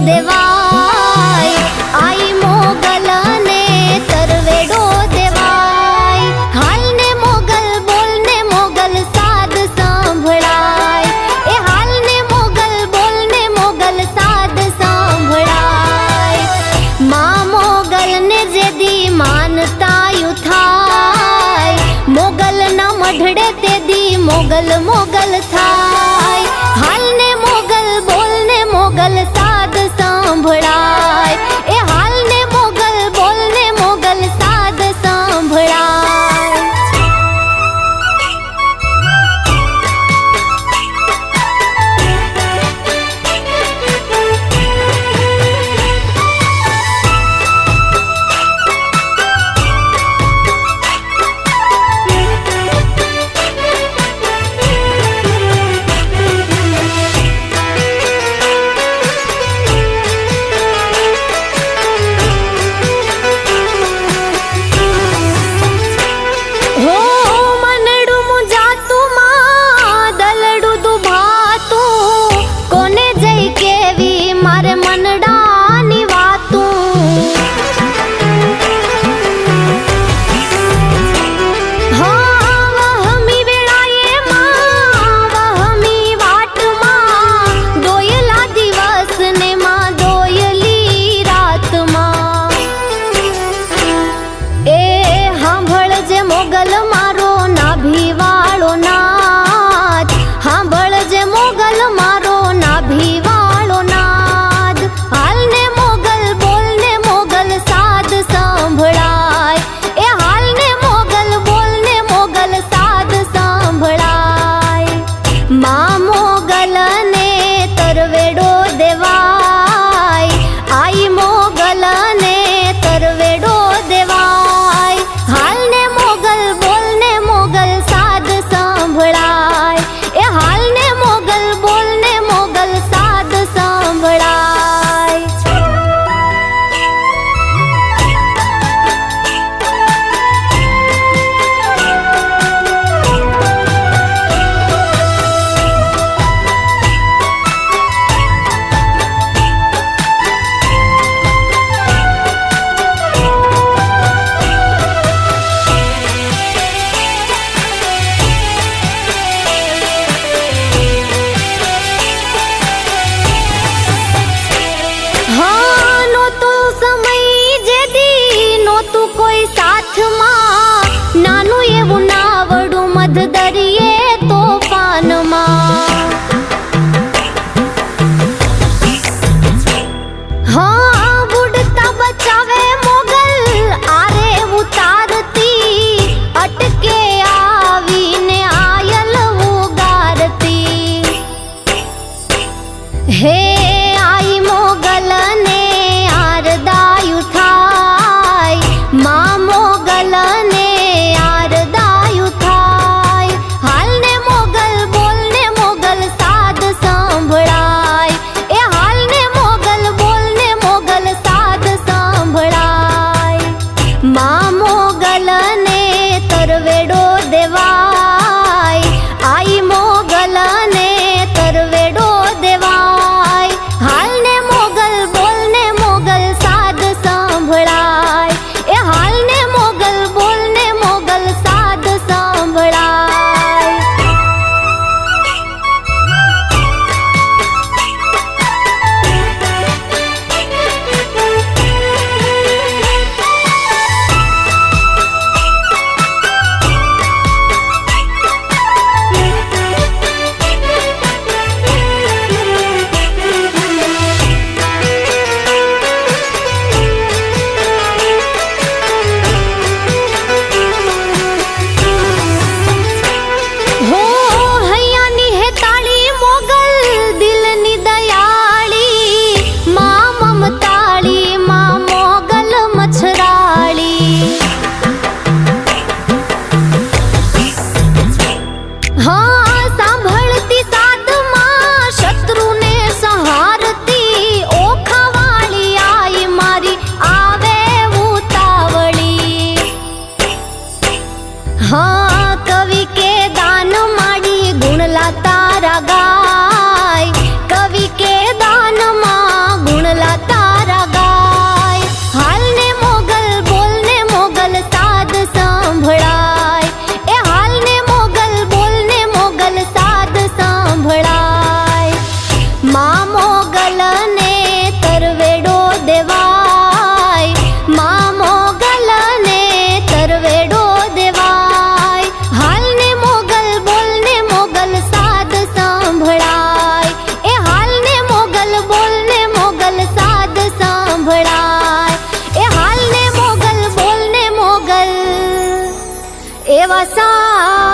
देवाय, आई मोगल ने तरवेडो देवाय। हाल ने मोगल बोल ने मोगल साध सांभळाय, ए हाल ने मोगल बोल ने मोगल साध सांभळाय। मां मोगल ने जेदी मानता थाय, मोगल न मढड़े तेदी मोगल मोगल थाय। हाल ने मोगल बोल ने मोगल साध सांभळाय। મોગલ ને તરવેડો દેવાય, માં મોગલ ને તરવેડો દેવાય. હાલ ને મોગલ બોલ ને મોગલ સાદ સાંભળાય, એ હાલ ને મોગલ બોલ ને મોગલ સાદ સાંભળાય, એ હાલ ને મોગલ બોલ ને મોગલ એવા સા